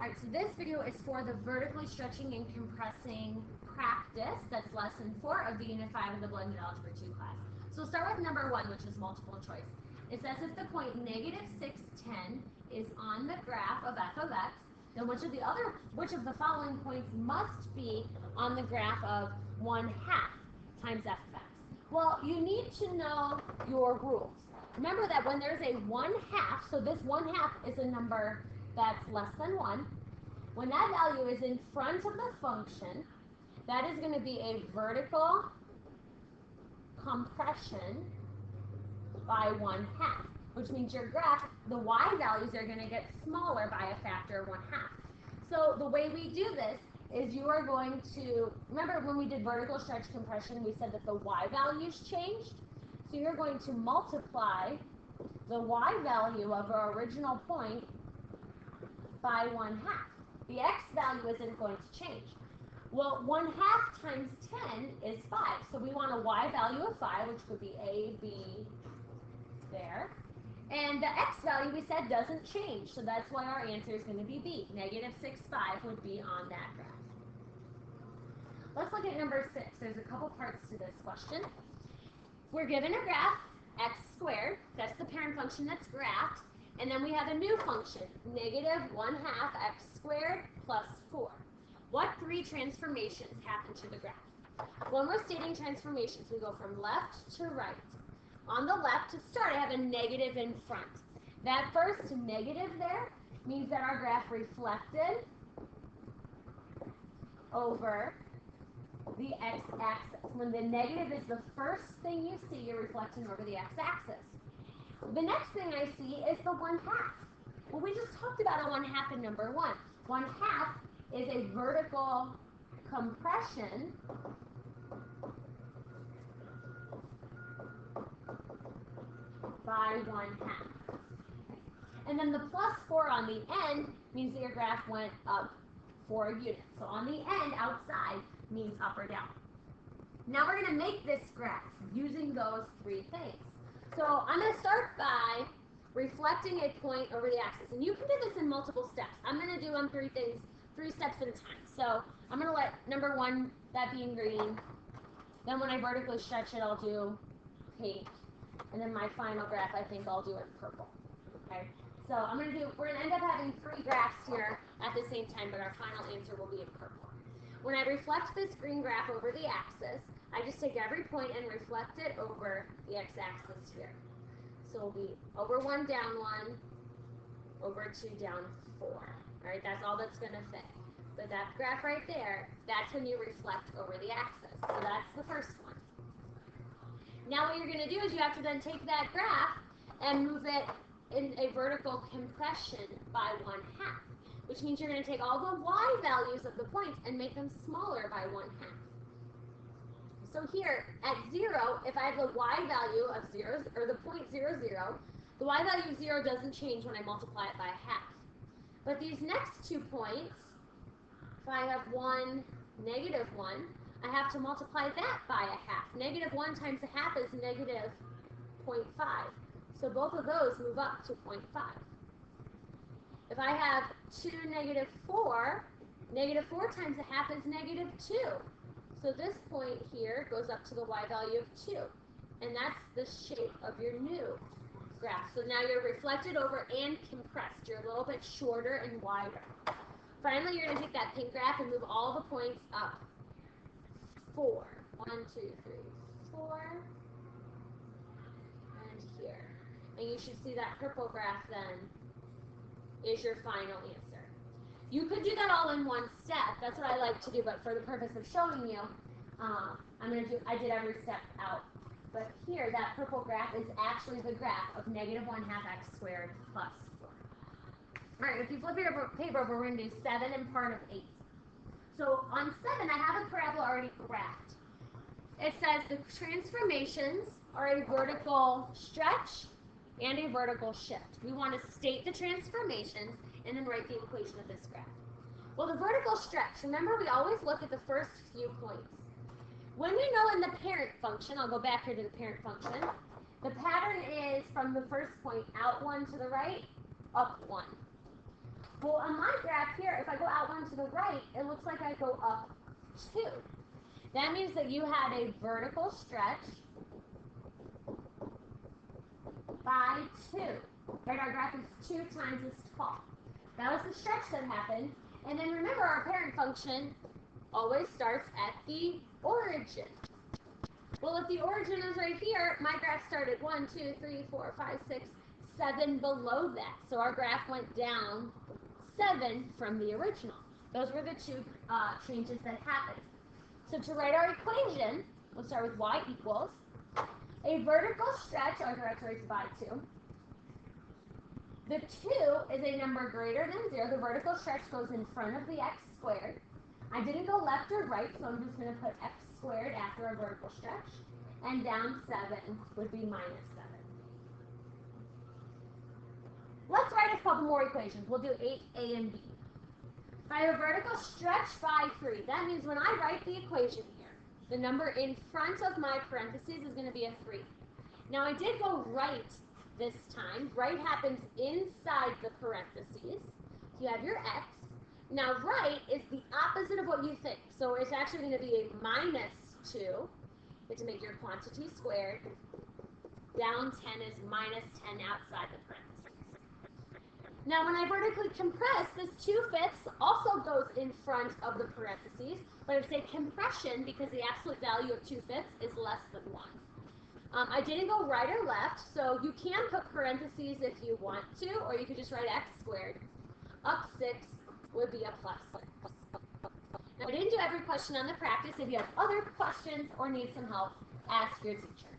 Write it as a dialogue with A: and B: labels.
A: Alright, so this video is for the vertically stretching and compressing practice. That's lesson 4 of the Unit 5 of the Blended Algebra 2 class. So we'll start with number 1, which is multiple choice. It says if the point negative 6, 10 is on the graph of f of x, then which of the following points must be on the graph of 1/2 times f of x? Well, you need to know your rules. Remember that when there's a 1/2, so this 1/2 is a number that's less than 1. When that value is in front of the function, that is going to be a vertical compression by 1/2, which means your graph, the y values are going to get smaller by a factor of 1/2. So the way we do this is you are going to, remember when we did vertical stretch compression, we said that the y values changed? So you're going to multiply the y value of our original point by 1/2. The x value isn't going to change. Well, 1/2 times 10 is 5. So we want a y value of 5, which could be a, b, there. And the x value we said doesn't change. So that's why our answer is going to be b. Negative 6, 5 would be on that graph. Let's look at number 6. There's a couple parts to this question. We're given a graph, x squared. That's the parent function that's graphed. And then we have a new function, negative 1/2 x squared plus 4. What 3 transformations happen to the graph? When we're stating transformations, we go from left to right. On the left, to start, I have a negative in front. That first negative there means that our graph reflected over the x-axis. When the negative is the first thing you see, you're reflecting over the x-axis. The next thing I see is the 1/2. Well, we just talked about a 1/2 in number 1. 1/2 is a vertical compression by 1/2. And then the plus 4 on the end means that your graph went up 4 units. So on the end, outside, means up or down. Now we're going to make this graph using those 3 things. So I'm going to start by reflecting a point over the axis. And you can do this in multiple steps. I'm going to do them 3 steps at a time. So I'm going to let number 1, that being green. Then when I vertically stretch it, I'll do pink. And then my final graph, I think I'll do it purple. Okay? So we're going to end up having 3 graphs here at the same time, but our final answer will be in purple. When I reflect this green graph over the axis, I just take every point and reflect it over the x-axis here. So it'll be over 1, down 1, over 2, down 4. All right, that's all that's going to fit. But that graph right there, that's when you reflect over the axis. So that's the first one. Now what you're going to do is you have to then take that graph and move it in a vertical compression by 1/2. Which means you're going to take all the y values of the points and make them smaller by 1/2. So here, at 0, if I have the y value of 0, or the point 0, 0, the y value of 0 doesn't change when I multiply it by 1/2. But these next 2 points, if I have 1, negative 1, I have to multiply that by 1/2. Negative 1 times 1/2 is negative 0.5. So both of those move up to 0.5. If I have 2, negative 4, negative 4 times 1/2 is negative 2. So this point here goes up to the y value of 2. And that's the shape of your new graph. So now you're reflected over and compressed. You're a little bit shorter and wider. Finally, you're going to take that pink graph and move all the points up 4. 1, 2, 3, 4. And here. And you should see that purple graph then is your final answer. You could do that all in one step. That's what I like to do, but for the purpose of showing you, I did every step out. But here, that purple graph is actually the graph of negative 1/2 x squared plus 4. All right, if you flip your paper over, we're going to do 7 and part of 8. So on 7, I have a parabola already graphed. It says the transformations are a vertical stretch and a vertical shift. We want to state the transformations and then write the equation of this graph. Well, the vertical stretch, remember we always look at the first few points. When we know in the parent function, I'll go back here to the parent function, the pattern is from the first point out 1 to the right, up 1. Well, on my graph here, if I go out 1 to the right, it looks like I go up 2. That means that you had a vertical stretch by 2. Right, our graph is 2 times as tall. That was the stretch that happened. And then remember, our parent function always starts at the origin. Well, if the origin is right here, my graph started 1, 2, 3, 4, 5, 6, 7 below that. So our graph went down 7 from the original. Those were the two changes that happened. So to write our equation, we'll start with y equals a vertical stretch, our direct raised by 2. The 2 is a number greater than 0. The vertical stretch goes in front of the x squared. I didn't go left or right, so I'm just going to put x squared after a vertical stretch. And down 7 would be minus 7. Let's write a couple more equations. We'll do 8a and b. If I have a vertical stretch by 3, that means when I write the equation here, the number in front of my parentheses is going to be a 3. Now I did go right this time. Right happens inside the parentheses. You have your x. Now right is the opposite of what you think. So it's actually going to be a minus 2. You have to make your quantity squared. Down 10 is minus 10 outside the parentheses. Now when I vertically compress, this 2/5 also goes in front of the parentheses, but it's a compression because the absolute value of 2/5 is less than 1. I didn't go right or left, so you can put parentheses if you want to, or you could just write x squared. Up 6 would be a plus 6. Now, I didn't do every question on the practice. If you have other questions or need some help, ask your teacher.